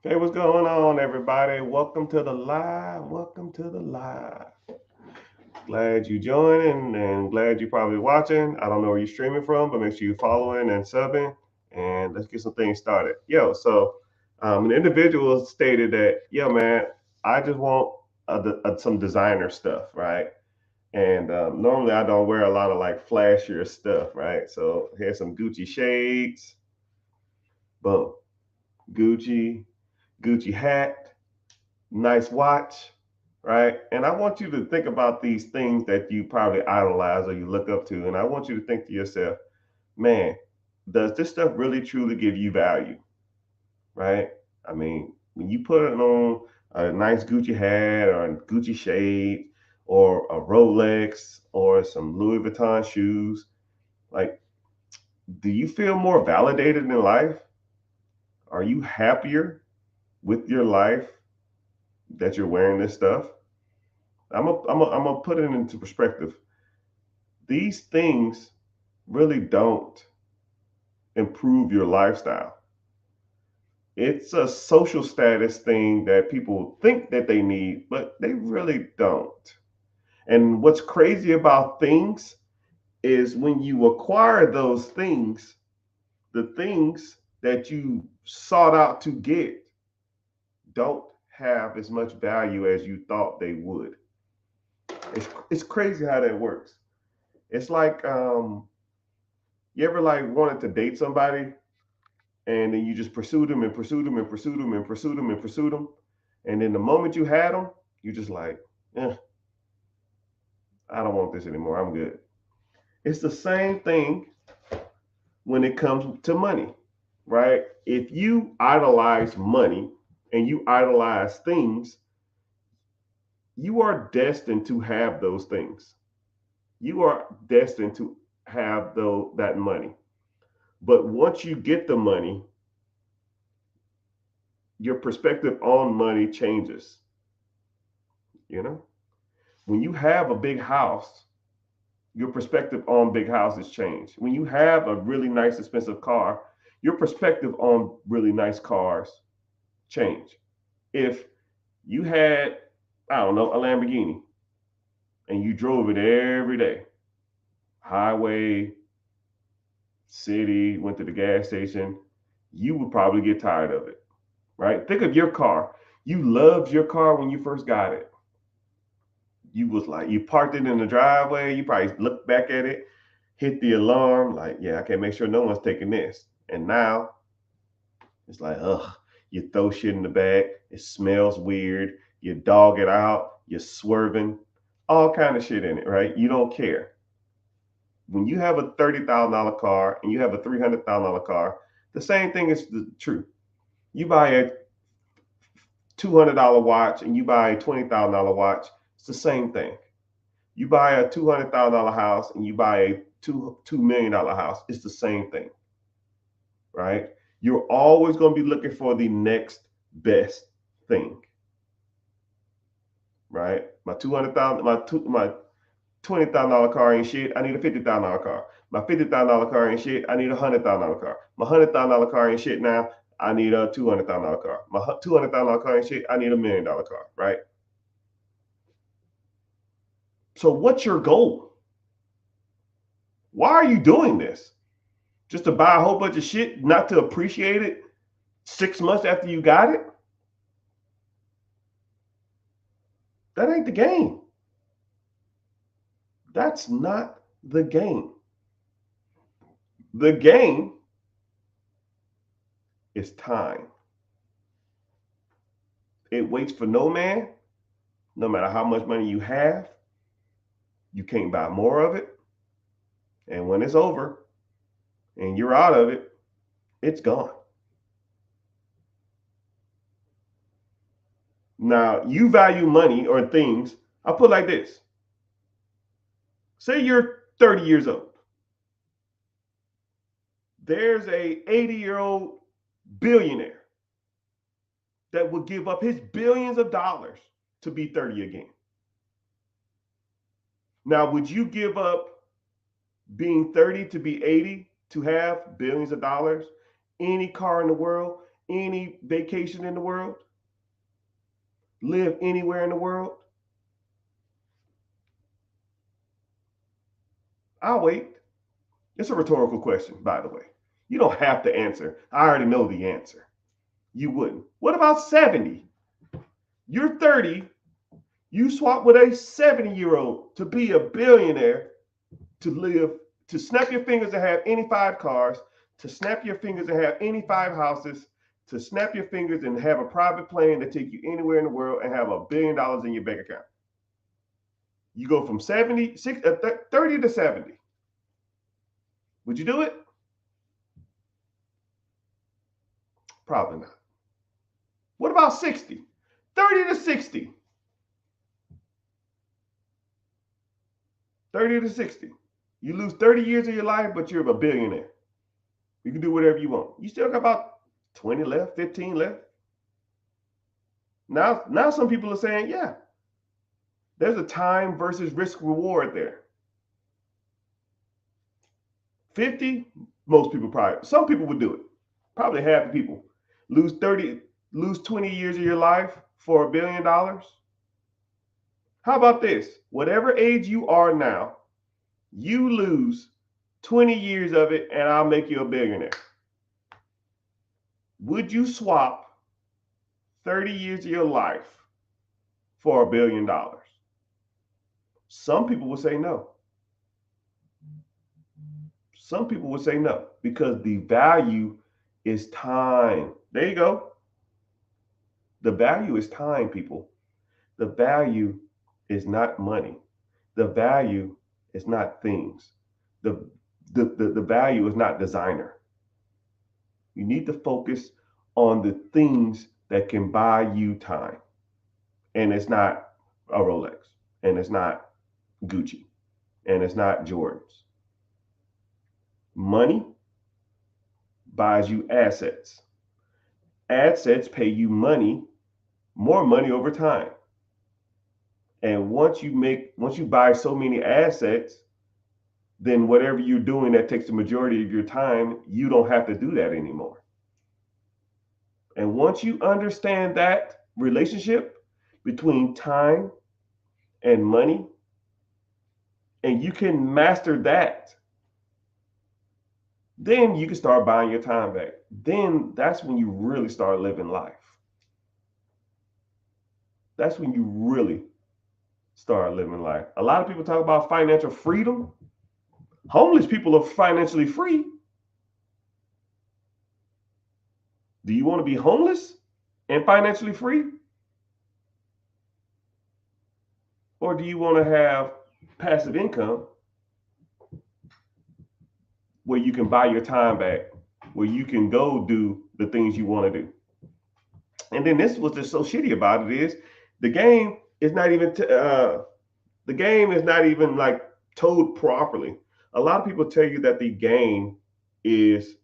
Hey, what's going on, everybody? Welcome to the live. Welcome to the live. Glad you joining and glad you're probably watching. I don't know where you're streaming from, but make sure you're following and subbing. And let's get some things started. An individual stated that, yo, man, I just want some designer stuff, right? And normally I don't wear a lot of like flashier stuff, right? So here's some Gucci shades, boom, Gucci, Gucci hat, nice watch, right? And I want you to think about these things that you probably idolize or you look up to. And I want you to think to yourself, man, does this stuff really truly give you value, right? I mean, when you put it on a nice Gucci hat or a Gucci shade or a Rolex or some Louis Vuitton shoes, like, do you feel more validated in life? Are you happier with your life that you're wearing this stuff? I'm gonna put it into perspective. These things really don't improve your lifestyle. It's a social status thing that people think that they need, but they really don't. And what's crazy about things is when you acquire those things, the things that you sought out to get don't have as much value as you thought they would. It's crazy how that works. It's like you ever like wanted to date somebody and then you just pursued them and pursued them and pursued them and pursued them and pursued them, and then the moment you had them, you just like, eh, I don't want this anymore. I'm good. It's the same thing when it comes to money, right? If you idolize money and you idolize things, you are destined to have those things. You are destined to have that money. But once you get the money, your perspective on money changes. You know, when you have a big house, your perspective on big houses change. When you have a really nice, expensive car, your perspective on really nice cars change. If you had, I don't know, a Lamborghini and you drove it every day, highway, city, went to the gas station, you would probably get tired of it, right? Think of your car. You loved your car when you first got it. You was like, you parked it in the driveway. You probably looked back at it, hit the alarm, like, yeah, I can make sure no one's taking this. And now it's like, ugh, you throw shit in the bag. It smells weird. You dog it out. You're swerving, all kind of shit in it, right? You don't care. When you have a $30,000 car and you have a $300,000 car, the same thing is the truth. You buy a $200 watch and you buy a $20,000 watch. It's the same thing. You buy a $200,000 house and you buy a $2 million house. It's the same thing, right? You're always going to be looking for the next best thing, right? My 200,000, my $20,000 car ain't shit. I need a $50,000 car. My $50,000 car ain't shit. I need a $100,000 car. My $100,000 car ain't shit now. I need a $200,000 car. My $200,000 car ain't shit. I need $1 million car, right? So what's your goal? Why are you doing this? Just to buy a whole bunch of shit, not to appreciate it 6 months after you got it? That ain't the game. That's not the game. The game is time. It waits for no man. No matter how much money you have, you can't buy more of it. And when it's over and you're out of it, it's gone. Now, you value money or things. I'll put it like this. Say you're 30 years old. There's a 80-year-old billionaire that would give up his billions of dollars to be 30 again. Now, would you give up being 30 to be 80 to have billions of dollars, any car in the world, any vacation in the world, live anywhere in the world? I'll wait. It's a rhetorical question, by the way. You don't have to answer. I already know the answer. You wouldn't. What about 70? You're 30. You swap with a 70-year-old to be a billionaire, to live, to snap your fingers and have any 5 cars, to snap your fingers and have any 5 houses, to snap your fingers and have a private plane that take you anywhere in the world and have $1 billion in your bank account. You go from 30 to 70. Would you do it? Probably not. What about 60? 30 to 60. 30 to 60. You lose 30 years of your life, but you're a billionaire. You can do whatever you want. You still got about 20 left, 15 left. Now some people are saying, yeah, there's a time versus risk reward there. 50, most people probably, some people would do it. Probably half the people. Lose 20 years of your life for $1 billion. How about this? Whatever age you are now, you lose 20 years of it and I'll make you a billionaire. Would you swap 30 years of your life for $1 billion? Some people would say no. Some people would say no because the value is time. There you go. The value is time, people. The value is not money. The value is not things. The value is not designer. You need to focus on the things that can buy you time. And it's not a Rolex, and it's not Gucci, and it's not Jordans. Money buys you assets. Assets pay you money, more money over time. And once you buy so many assets, then whatever you're doing that takes the majority of your time, you don't have to do that anymore. And once you understand that relationship between time and money, and you can master that, then you can start buying your time back. Then that's when you really start living life. That's when you really start living life. A lot of people talk about financial freedom. Homeless people are financially free. Do you want to be homeless and financially free? Or do you want to have passive income where you can buy your time back, where you can go do the things you want to do? And then this was just so shitty about it is the game is not even like told properly. A lot of people tell you that the game is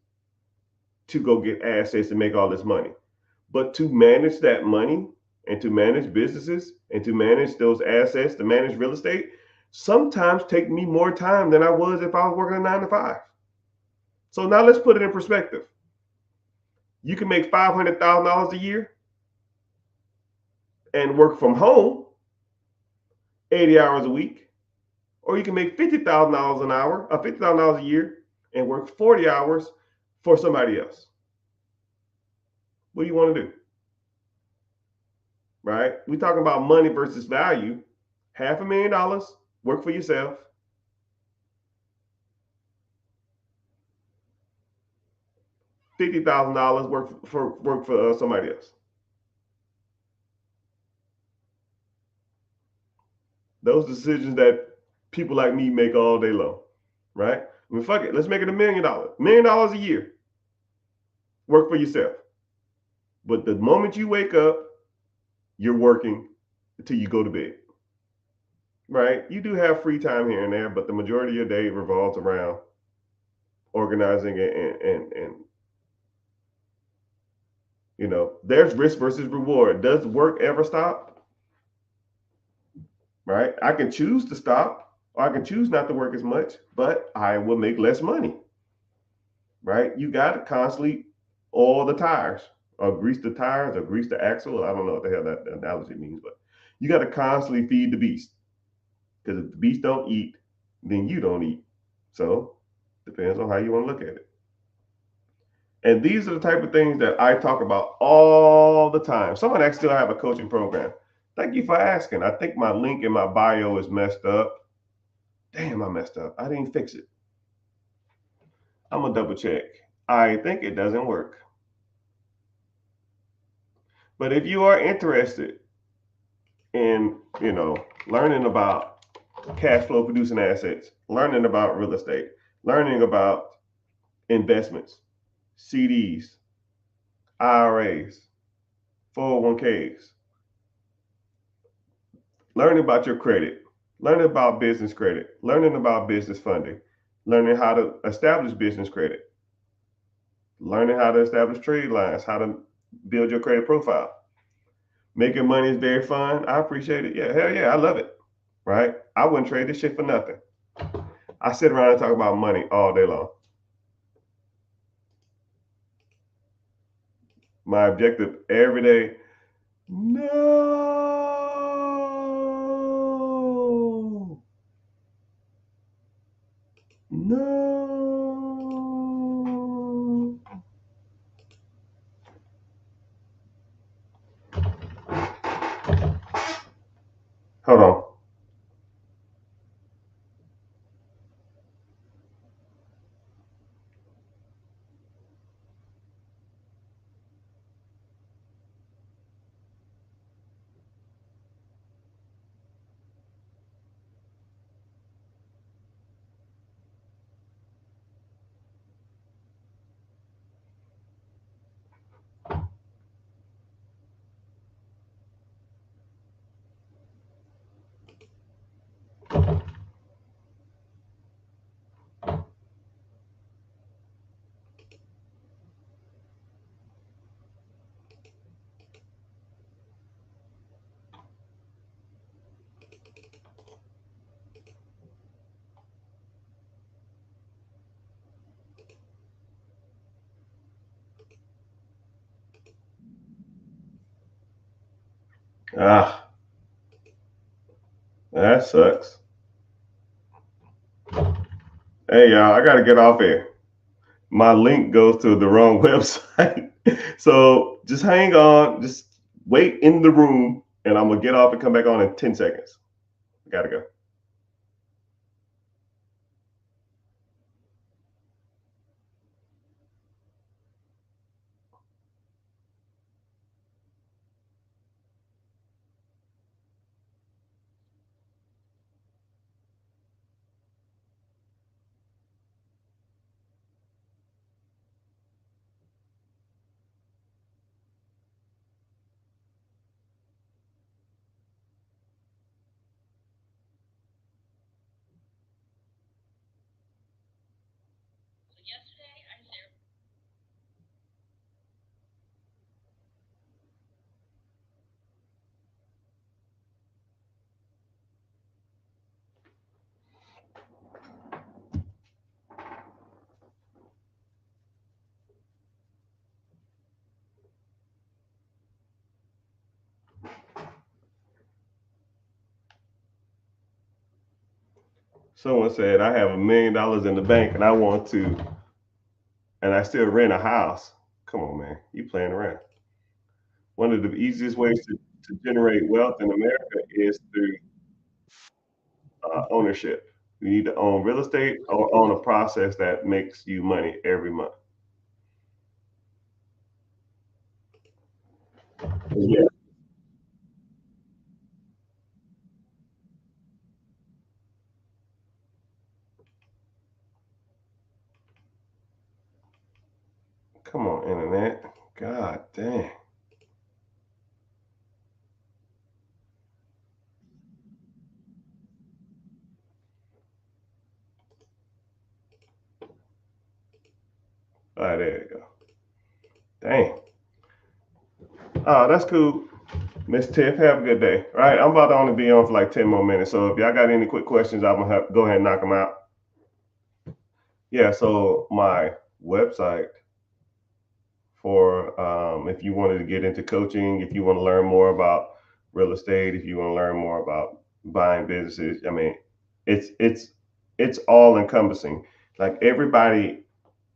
to go get assets and make all this money. But to manage that money and to manage businesses and to manage those assets, to manage real estate, sometimes take me more time than I was if I was working a 9 to 5. So now let's put it in perspective. You can make $500,000 a year and work from home 80 hours a week, or you can make $50,000 an hour, or $50,000 a year, and work 40 hours for somebody else. What do you want to do? Right? We're talking about money versus value. $500,000, work for yourself. $50,000, work for somebody else. Those decisions that people like me make all day long, right? I mean, fuck it. Let's make it $1 million. $1 million a year. Work for yourself. But the moment you wake up, you're working until you go to bed, right? You do have free time here and there, but the majority of your day revolves around organizing and you know, there's risk versus reward. Does work ever stop? Right? I can choose to stop, or I can choose not to work as much, but I will make less money. Right? You got to constantly oil the tires. or grease the tires or grease the axle. I don't know what the hell that analogy means, but you got to constantly feed the beast, because if the beast don't eat, then you don't eat. So depends on how you want to look at it. And these are the type of things that I talk about all the time. Someone actually have a coaching program. Thank you for asking. I think my link in my bio is messed up. Damn, I messed up. I didn't fix it. I'm gonna double check. I think it doesn't work. But if you are interested in, learning about cash flow producing assets, learning about real estate, learning about investments, CDs, IRAs, 401ks, learning about your credit, learning about business credit, learning about business funding, learning how to establish business credit, learning how to establish trade lines, how to build your credit profile. Making money is very fun. I appreciate it. Yeah, hell yeah, I love it. Right? I wouldn't trade this shit for nothing. I sit around and talk about money all day long. My objective every day, no, no. Hold on. Ah, that sucks. Hey, y'all, I got to get off here. My link goes to the wrong website. So just hang on. Just wait in the room, and I'm going to get off and come back on in 10 seconds. I got to go. Someone said I have $1 million in the bank and I want to, and I still rent a house. Come on, man, you playing around. One of the easiest ways to generate wealth in America is through ownership. You need to own real estate or own a process that makes you money every month. Yeah, come on, internet. God damn. All right, there you go. Dang. Oh, that's cool. Miss Tiff, have a good day. All right, I'm about to only be on for like 10 more minutes. So if y'all got any quick questions, I'm gonna go ahead and knock them out. Yeah, so my website for if you wanted to get into coaching, if you want to learn more about real estate, if you want to learn more about buying businesses. I mean, it's all encompassing. Like everybody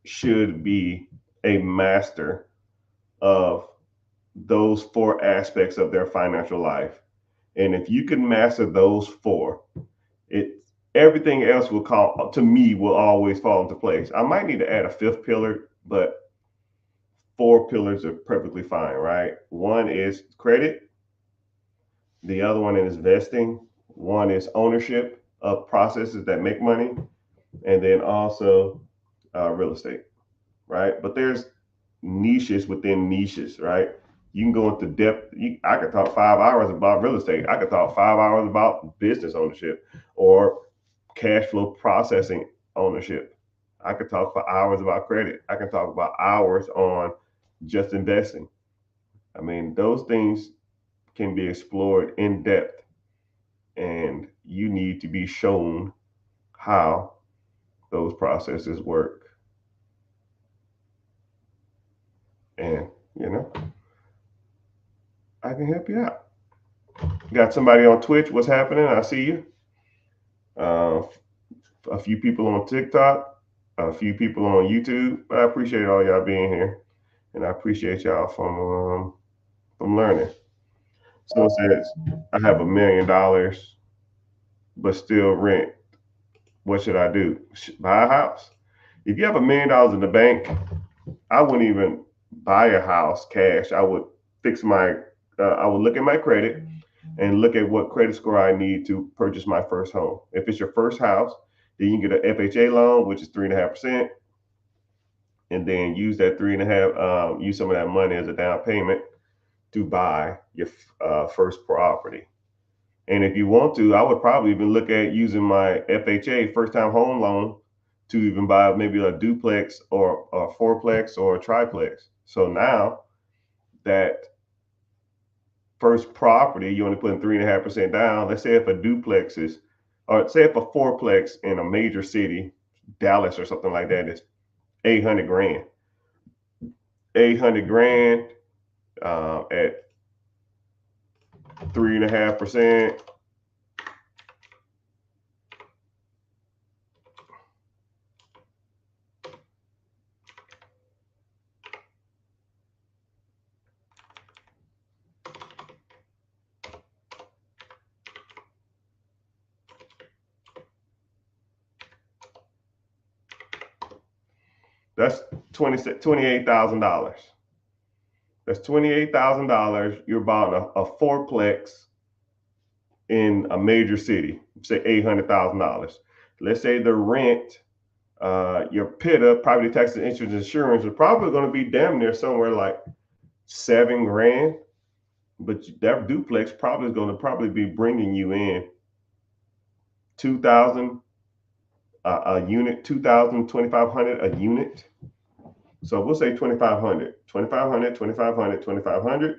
should be a master of those four aspects of their financial life. And if you can master those four, it everything else will call to me will always fall into place. I might need to add a fifth pillar, but four pillars are perfectly fine, right? One is credit, the other one is investing, one is ownership of processes that make money, and then also real estate, right? But there's niches within niches, right? You can go into depth. I could talk 5 hours about real estate. I could talk 5 hours about business ownership or cash flow processing ownership. I could talk for hours about credit. I can talk about hours on just investing. I mean, those things can be explored in depth, and you need to be shown how those processes work. And, you know, I can help you out. Got somebody on Twitch. What's happening? I see you. Uh, a few people on TikTok, a few people on YouTube. I appreciate all y'all being here, and I appreciate y'all from learning. So it says, I have $1 million, but still rent. What should I do? Buy a house. If you have $1 million in the bank, I wouldn't even buy a house cash. I would fix my. I would look at my credit and look at what credit score I need to purchase my first home. If it's your first house, then you can get an FHA loan, which is 3.5%, and then use that 3.5. Use some of that money as a down payment to buy your first property. And if you want to, I would probably even look at using my FHA first time home loan to even buy maybe a duplex or a fourplex or a triplex. So now that first property, you only putting 3.5% down. Let's say if a duplex is, or say if a fourplex in a major city, Dallas or something like that, is 800 grand. 800 grand at 3.5%. That's $28,000. That's $28,000. You're buying a fourplex in a major city. Say $800,000. Let's say the rent, your PITA, property taxes, interest, insurance, is probably going to be damn near somewhere like 7 grand. But that duplex probably is going to probably be bringing you in 2,000 a unit, 2,000, 2,500 a unit. So we'll say 2,500, 2,500, 2,500, 2,500.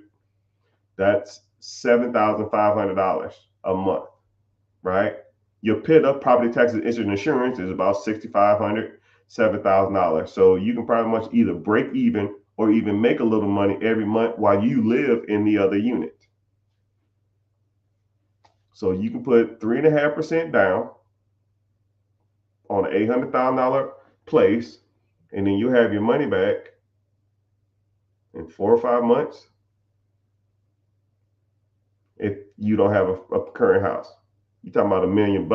That's $7,500 a month, right? Your PITA, property taxes, interest, and insurance, is about $6,500, $7,000. So you can pretty much either break even or even make a little money every month while you live in the other unit. So you can put 3.5% down on an $800,000 place, and then you have your money back in 4 or 5 months if you don't have a current house. You're talking about $1 million.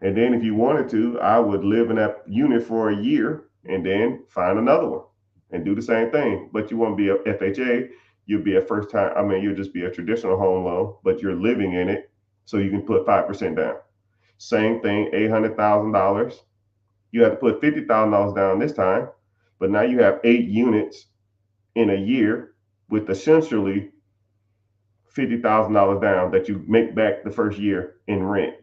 And then if you wanted to, I would live in that unit for a year and then find another one and do the same thing. But you won't be a FHA. You'll be a first time. I mean, you'll just be a traditional home loan, but you're living in it. So you can put 5% down. Same thing, $800,000. You have to put $50,000 down this time, but now you have 8 units in a year with essentially $50,000 down that you make back the first year in rent.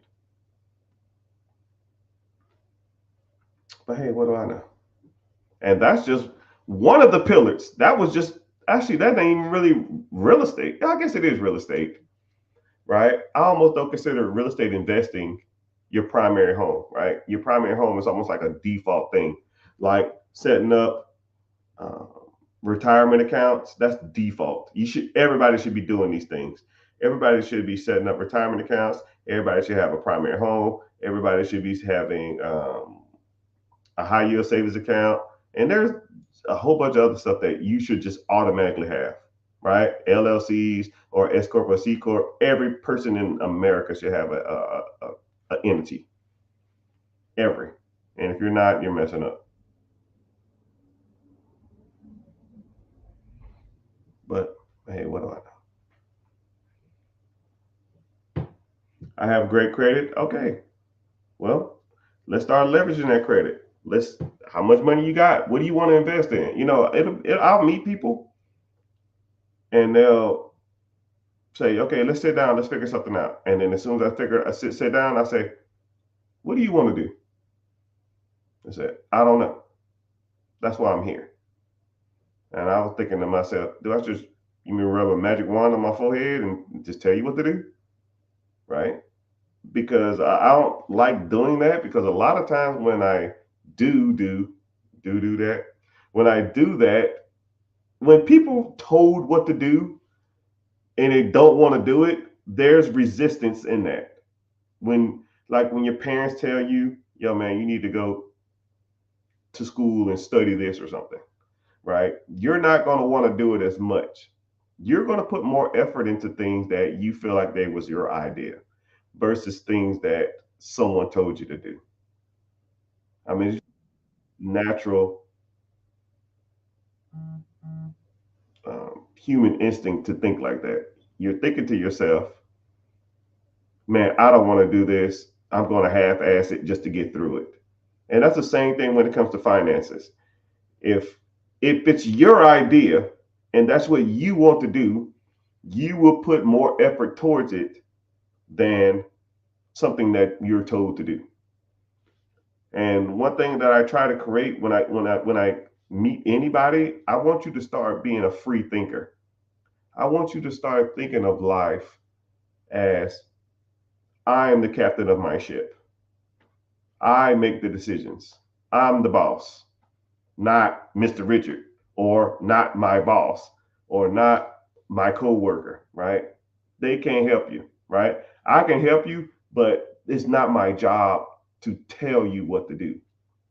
But hey, what do I know? And that's just one of the pillars. That was just actually that ain't even really real estate. I guess it is real estate, right? I almost don't consider real estate investing your primary home, right? Your primary home is almost like a default thing, like setting up retirement accounts, that's default. Everybody should be doing these things. Everybody should be setting up retirement accounts. Everybody should have a primary home. Everybody should be having a high yield savings account. And there's a whole bunch of other stuff that you should just automatically have, right? LLCs or S corp or C corp. Every person in America should have a entity. Every. And if you're not, you're messing up. But hey, what do I know? I have great credit. Okay, well, let's start leveraging that credit. Let's. How much money you got? What do you want to invest in? I'll meet people and they'll say, okay, let's sit down, let's figure something out. And then as soon as I sit down, I say, what do you want to do? I said, I don't know. That's why I'm here. And I was thinking to myself, do I just you mean rub a magic wand on my forehead and just tell you what to do? Right? Because I don't like doing that because a lot of times when I do that, when I do that, when people told what to do and they don't want to do it, there's resistance in that. When your parents tell you, yo man, you need to go to school and study this or something, right? You're not going to want to do it as much. You're going to put more effort into things that you feel like they was your idea versus things that someone told you to do. I mean, it's natural human instinct to think like that. You're thinking to yourself, man, I don't want to do this. I'm going to half ass it just to get through it. And that's the same thing when it comes to finances. If if it's your idea and that's what you want to do, you will put more effort towards it than something that you're told to do. And one thing that I try to create when I meet anybody, I want you to start being a free thinker. I want you to start thinking of life as I am the captain of my ship. I make the decisions. I'm the boss, not Mr. Richard, or not my boss, or not my coworker, right? They can't help you, right? I can help you, but it's not my job to tell you what to do.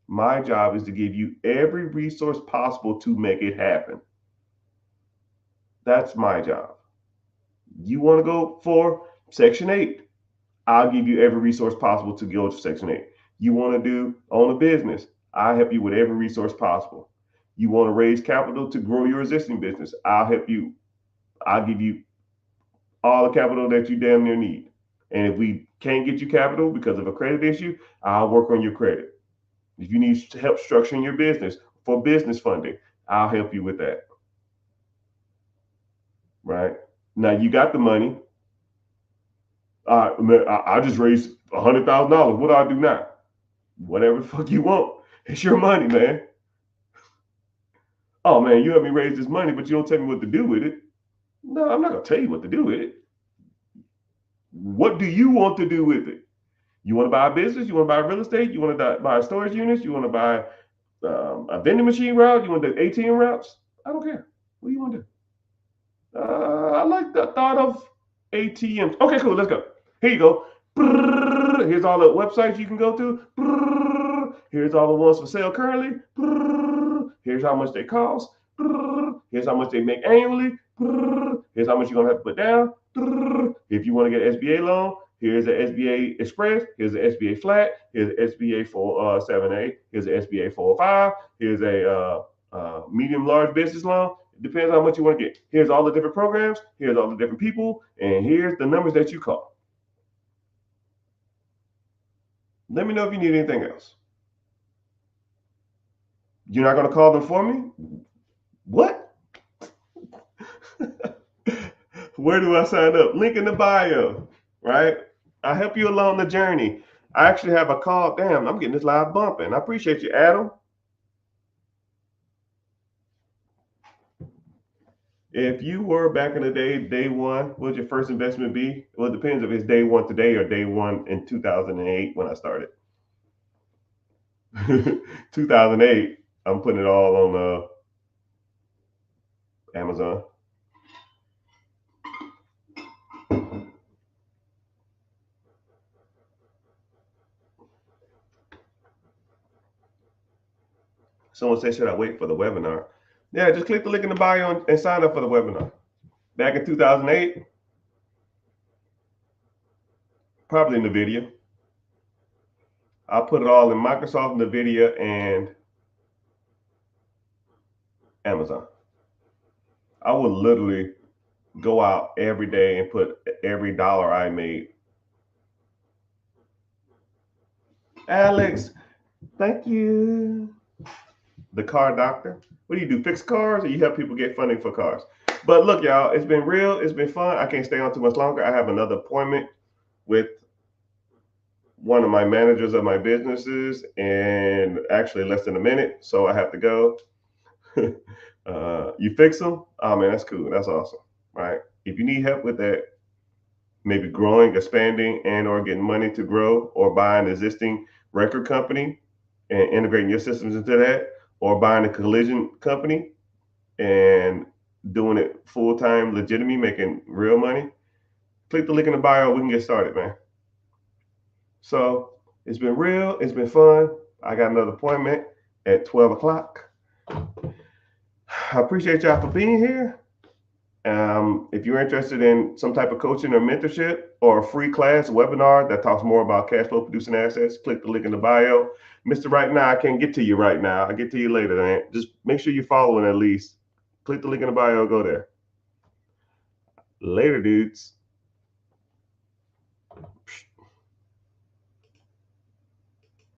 My job is to give you every resource possible to make it happen. That's my job. You want to go for Section 8? I'll give you every resource possible to go to Section 8. You want to own a business? I'll help you with every resource possible. You want to raise capital to grow your existing business? I'll help you. I'll give you all the capital that you damn near need. And if we can't get you capital because of a credit issue, I'll work on your credit. If you need help structuring your business for business funding, I'll help you with that. Right? Now you got the money. I just raised $100,000. What do I do now? Whatever the fuck you want. It's your money, man. Oh man, you help me raise this money, but you don't tell me what to do with it. No, I'm not gonna tell you what to do with it. What do you want to do with it? You want to buy a business? You want to buy real estate? You want to buy storage units? You want to buy a vending machine route? You want to do ATM routes? I don't care. What do you want to do? I like the thought of ATMs. Okay, cool. Let's go. Here you go. Here's all the websites you can go to. Here's all the ones for sale currently. Here's how much they cost. Here's how much they make annually. Here's how much you're gonna have to put down. If you want to get an SBA loan, here's the SBA Express. Here's the SBA Flat. Here's the SBA 478. Here's the SBA 405. Here's a medium large business loan. It depends on how much you want to get. Here's all the different programs. Here's all the different people, and here's the numbers that you call. Let me know if you need anything else. You're not going to call them for me? What? Where do I sign up? Link in the bio, right? I help you along the journey. I actually have a call. Damn, I'm getting this live bumping. I appreciate you, Adam. If you were back in the day one, what would your first investment be? Well, it depends if it's day one today or day one in 2008 when I started. 2008, I'm putting it all on Amazon. Someone said, should I wait for the webinar? Yeah, just click the link in the bio and sign up for the webinar. Back in 2008, probably NVIDIA. I'll put it all in Microsoft, NVIDIA, and Amazon. I would literally go out every day and put every dollar I made. Alex, thank you. The car doctor. What do you do? Fix cars, or you help people get funding for cars? But look, y'all, it's been real. It's been fun. I can't stay on too much longer. I have another appointment with one of my managers of my businesses in actually less than a minute. So I have to go. You fix them? Oh man, that's cool. That's awesome. Right. If you need help with that, maybe growing, expanding, and or getting money to grow, or buy an existing record company and integrating your systems into that, or buying a collision company and doing it full time, legitimately making real money, click the link in the bio. We can get started, man. So it's been real. It's been fun. I got another appointment at 12 o'clock. I appreciate y'all for being here. If you're interested in some type of coaching or mentorship or a free class webinar that talks more about cash flow producing assets, click the link in the bio. Mr. Right Now, I can't get to you right now. I'll get to you later, man. Just make sure you're following at least. Click the link in the bio, go there. Later, dudes.